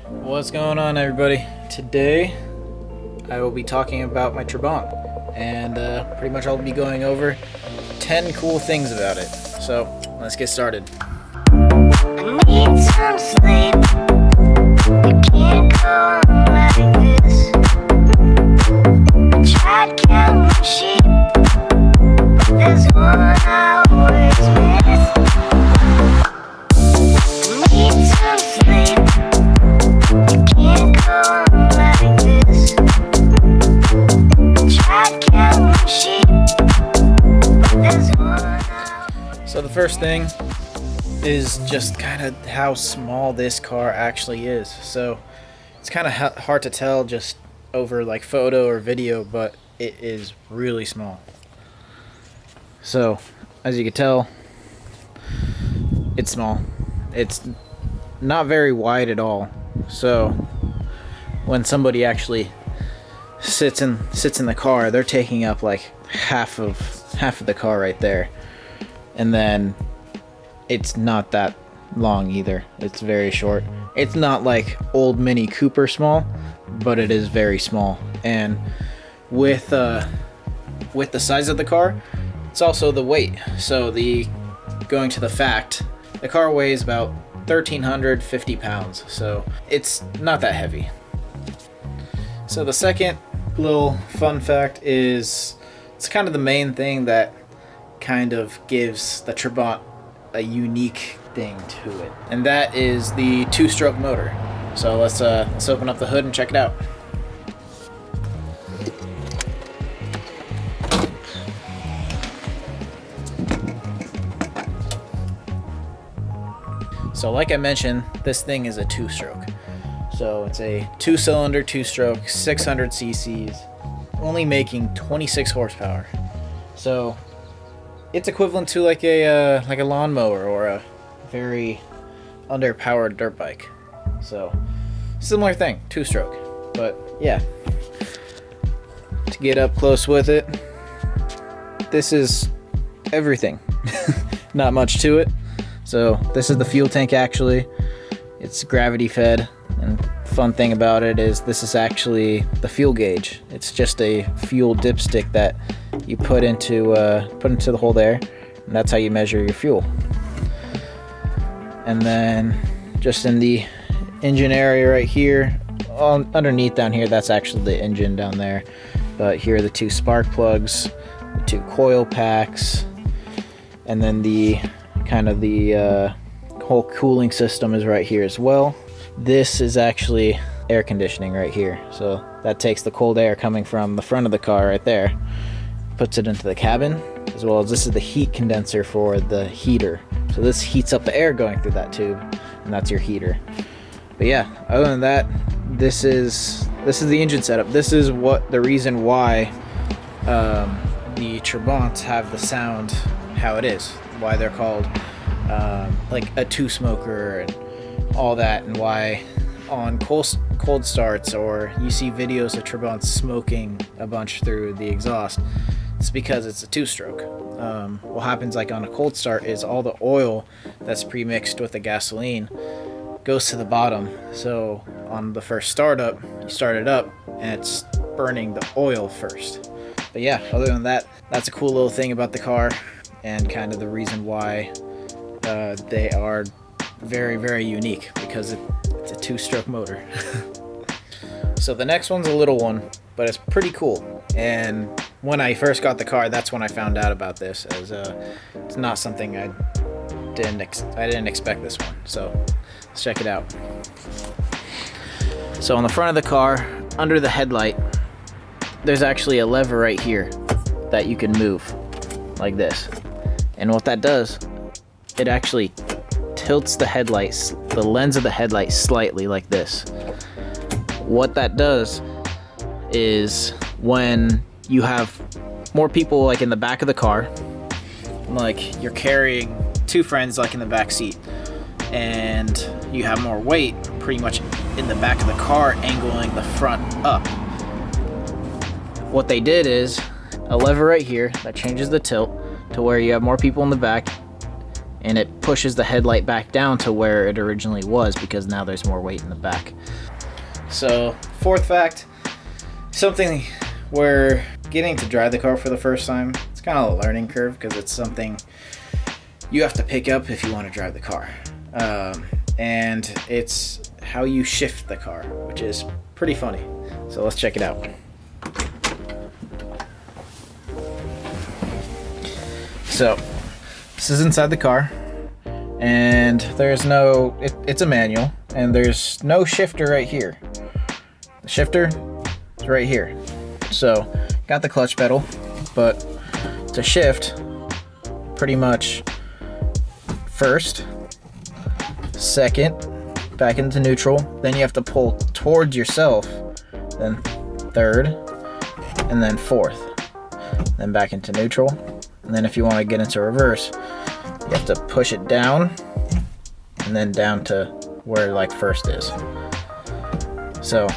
What's going on, everybody? Today I will be talking about my Trabant, and pretty much I'll be going over 10 cool things about it. So let's get started. I need some sleep. I can't go on like this. I tried counting sheep, but there's one I always miss. I need some sleep. I can't go on like this. I tried counting sheep, but there's one. So the first thing is just kind of how small this car actually is. So it's kind of hard to tell just over like photo or video, but it is really small. So as you can tell, it's small. It's not very wide at all. So when somebody actually sits in the car, they're taking up like half of the car right there. And then it's not that long either. It's very short. It's not like old Mini Cooper small, but it is very small. And with the size of the car, it's also the weight. So going to the fact, the car weighs about 1,350 pounds. So it's not that heavy. So the second little fun fact is, it's kind of the main thing that kind of gives the Trabant a unique thing to it, and that is the two-stroke motor. So let's open up the hood and check it out. So like I mentioned, this thing is a two-stroke. So it's a two-cylinder, two-stroke, 600 cc's, only making 26 horsepower. So it's equivalent to like a lawnmower or a very underpowered dirt bike. So similar thing, two-stroke. But yeah, to get up close with it, this is everything. Not much to it. So this is the fuel tank actually. It's gravity fed, and fun thing about it is this is actually the fuel gauge. It's just a fuel dipstick that you put into the hole there, and that's how you measure your fuel. And then just in the engine area right here, underneath down here, that's actually the engine down there. But here are the two spark plugs, the two coil packs, and then the whole cooling system is right here as well. This is actually air conditioning right here. So that takes the cold air coming from the front of the car right there, puts it into the cabin, as well as this is the heat condenser for the heater. So this heats up the air going through that tube, and that's your heater. But yeah, other than that, this is the engine setup. This is the reason why the Trabants have the sound how it is, why they're called like a two-smoker and all that, and why on cold starts, or you see videos of Trabants smoking a bunch through the exhaust, it's because it's a two-stroke. What happens like on a cold start is all the oil that's pre-mixed with the gasoline goes to the bottom. So on the first startup, you start it up and it's burning the oil first. But yeah, other than that, that's a cool little thing about the car, and kind of the reason why they are very, very unique, because it's a two-stroke motor. So the next one's a little one, but it's pretty cool. And when I first got the car, that's when I found out about this, as it's not something I didn't expect this one. So let's check it out. So on the front of the car, under the headlight, there's actually a lever right here that you can move like this. And what that does, it actually tilts the lens of the headlight slightly like this. What that does is, when you have more people like in the back of the car, like you're carrying two friends like in the back seat, and you have more weight pretty much in the back of the car, angling the front up. What they did is a lever right here that changes the tilt to where you have more people in the back, and it pushes the headlight back down to where it originally was because now there's more weight in the back. So, fourth fact, something where getting to drive the car for the first time, it's kind of a learning curve because it's something you have to pick up if you want to drive the car. And it's how you shift the car, which is pretty funny. So let's check it out. So this is inside the car, and there's no, it's a manual, and there's no shifter right here. The shifter is right here. So got the clutch pedal, but to shift, pretty much first, second, back into neutral, then you have to pull towards yourself, then third, and then fourth, then back into neutral, and then if you want to get into reverse, you have to push it down, and then down to where like first is. So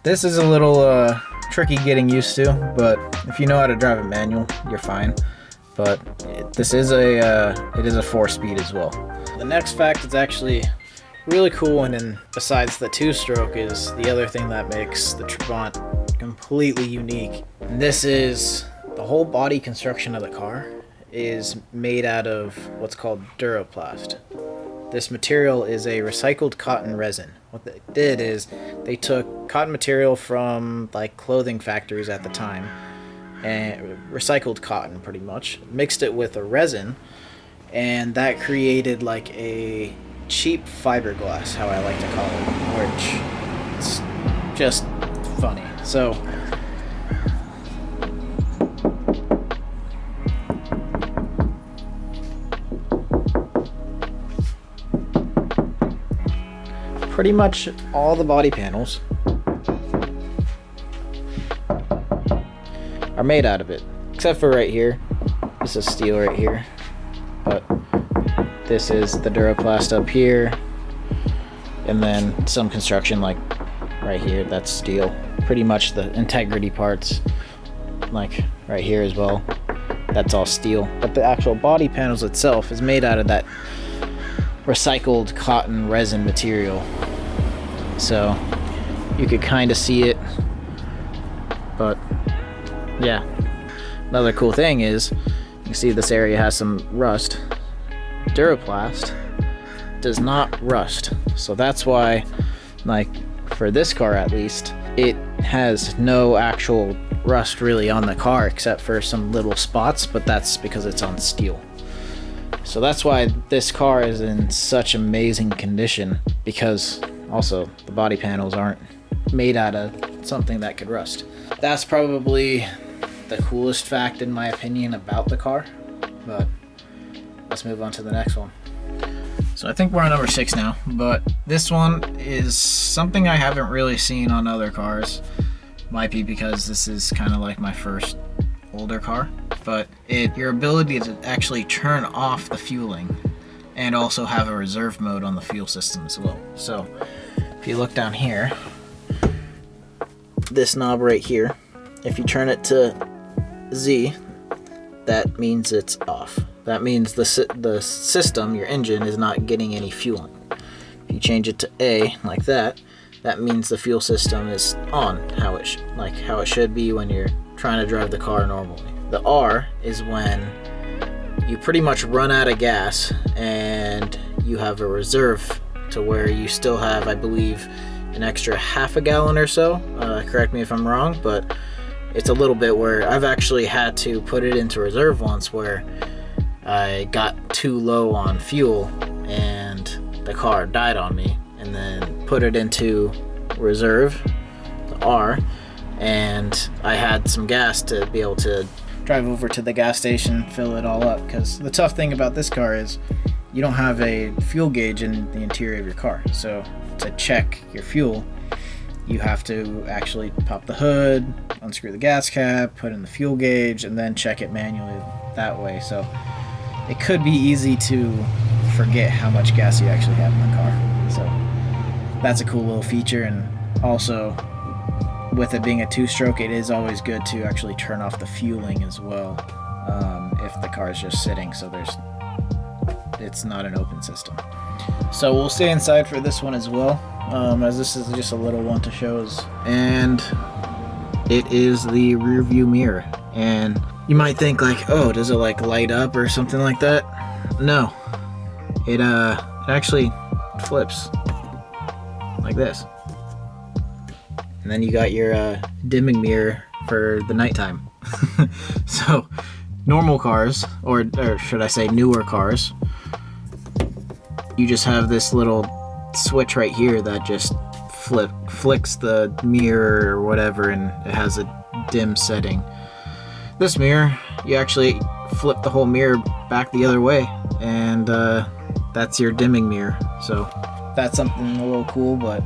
this is a little tricky getting used to, but if you know how to drive a manual, you're fine. But this is it is a 4-speed as well. The next fact is actually really cool, and then besides the 2-stroke is the other thing that makes the Trabant completely unique. And this is the whole body construction of the car is made out of what's called Duraplast. This material is a recycled cotton resin. What they did is they took cotton material from like clothing factories at the time and recycled cotton pretty much, mixed it with a resin, and that created like a cheap fiberglass, how I like to call it, which is just funny. So pretty much all the body panels are made out of it, except for right here. This is steel right here, but this is the Duraplast up here, and then some construction like right here, that's steel. Pretty much the integrity parts, like right here as well, that's all steel. But the actual body panels itself is made out of that recycled cotton resin material. So you could kind of see it, but yeah. Another cool thing is you can see this area has some rust. Duraplast does not rust, so that's why, like for this car at least, it has no actual rust really on the car except for some little spots, but that's because it's on steel. So that's why this car is in such amazing condition, because also the body panels aren't made out of something that could rust. That's probably the coolest fact in my opinion about the car, but let's move on to the next one. So I think we're on number 6 now, but this one is something I haven't really seen on other cars. Might be because this is kind of like my first older car, but your ability to actually turn off the fueling and also have a reserve mode on the fuel system as well. So if you look down here, this knob right here, if you turn it to Z, that means it's off. That means the system, your engine, is not getting any fueling. If you change it to A like that, that means the fuel system is on, how it should be when you're trying to drive the car normally. The R is when you pretty much run out of gas and you have a reserve to where you still have, I believe, an extra half a gallon or so. Correct me if I'm wrong, but it's a little bit where I've actually had to put it into reserve once where I got too low on fuel and the car died on me, and then put it into reserve, the R, and I had some gas to be able to drive over to the gas station, fill it all up, because the tough thing about this car is you don't have a fuel gauge in the interior of your car. So to check your fuel, you have to actually pop the hood, unscrew the gas cap, put in the fuel gauge, and then check it manually that way. So it could be easy to forget how much gas you actually have in the car. So that's a cool little feature. And also, with it being a 2-stroke, it is always good to actually turn off the fueling as well, if the car is just sitting, so there's it's not an open system. So we'll stay inside for this one as well, as this is just a little one to show us. And it is the rear view mirror. And you might think like, oh, does it like light up or something like that? No, it actually flips like this. And then you got your dimming mirror for the nighttime. So normal cars, or should I say newer cars, you just have this little switch right here that just flicks the mirror or whatever, and it has a dim setting. This mirror, you actually flip the whole mirror back the other way, and that's your dimming mirror. So that's something a little cool. But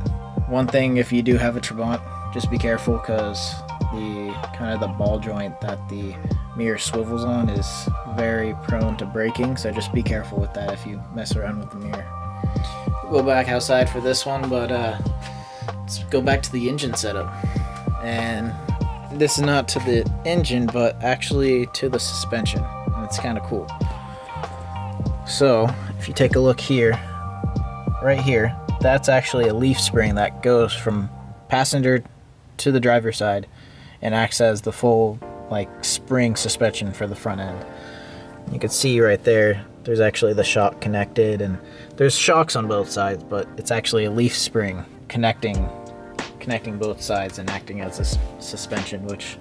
one thing, if you do have a Trabant, just be careful, because the kind of the ball joint that the mirror swivels on is very prone to breaking, so just be careful with that if you mess around with the mirror. We'll go back outside for this one, but let's go back to the engine setup. And this is not to the engine, but actually to the suspension, and it's kind of cool. So if you take a look here, right here, that's actually a leaf spring that goes from passenger to the driver's side and acts as the full like spring suspension for the front end. You can see right there, there's actually the shock connected, and there's shocks on both sides, but it's actually a leaf spring connecting both sides and acting as a suspension, which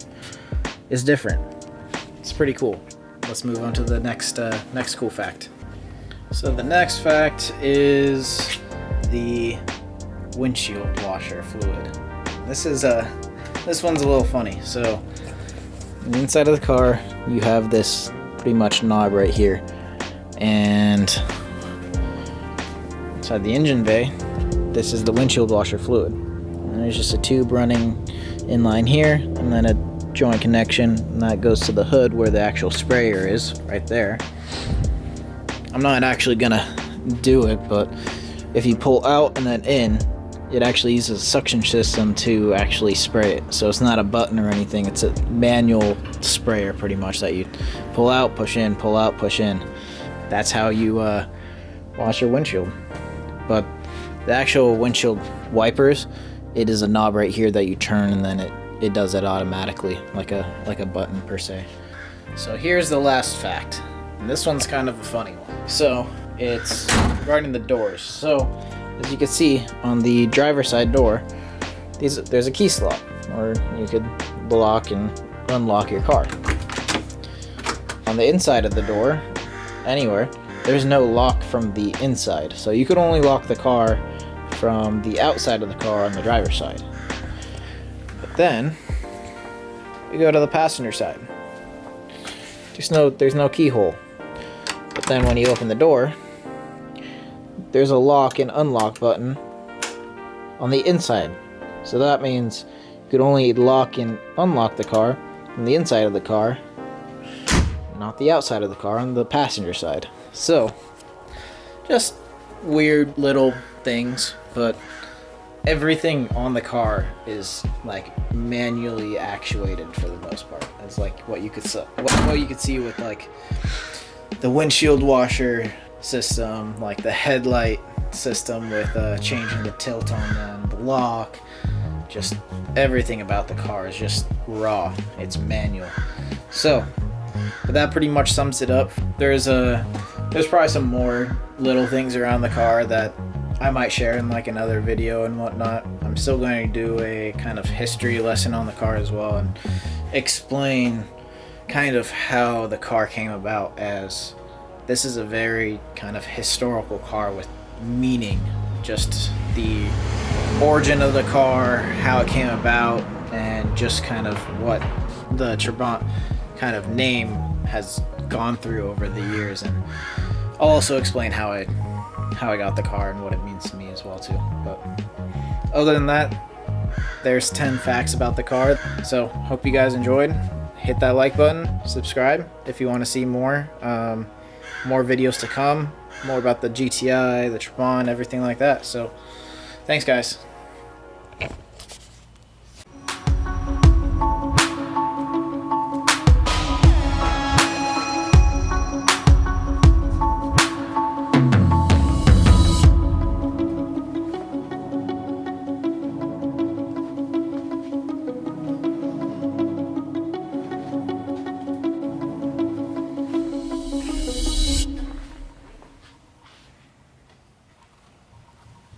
is different. It's pretty cool. Let's move on to the next cool fact. So the next fact is the windshield washer fluid. This one's a little funny. So on the inside of the car, you have this pretty much knob right here, and inside the engine bay, this is the windshield washer fluid. And there's just a tube running in line here, and then a joint connection, and that goes to the hood where the actual sprayer is, right there. I'm not actually gonna do it, but if you pull out and then in, it actually uses a suction system to actually spray it. So it's not a button or anything, it's a manual sprayer pretty much that you pull out, push in, pull out, push in. That's how you wash your windshield. But the actual windshield wipers, it is a knob right here that you turn, and then it does it automatically, like a button per se. So here's the last fact, and this one's kind of a funny one. So it's regarding the doors. So as you can see on the driver's side door, there's a key slot, or you could lock and unlock your car. On the inside of the door, anywhere, there's no lock from the inside, so you could only lock the car from the outside of the car on the driver's side. But then we go to the passenger side. There's no keyhole. But then when you open the door, there's a lock and unlock button on the inside. So that means you could only lock and unlock the car from the inside of the car, not the outside of the car on the passenger side. So just weird little things, but everything on the car is like manually actuated for the most part. That's like what you could see with like the windshield washer system, like the headlight system with changing the tilt on them, the lock, just everything about the car is just raw. It's manual. So but that pretty much sums it up. There's probably some more little things around the car that I might share in like another video and whatnot. I'm still going to do a kind of history lesson on the car as well, and explain kind of how the car came about, as this is a very kind of historical car with meaning. Just the origin of the car, how it came about, and just kind of what the Trabant kind of name has gone through over the years. And I'll also explain how I got the car and what it means to me as well too. But other than that, there's 10 facts about the car. So hope you guys enjoyed. Hit that like button, subscribe if you want to see more videos to come, more about the GTI, the Trabant, everything like that. So thanks guys.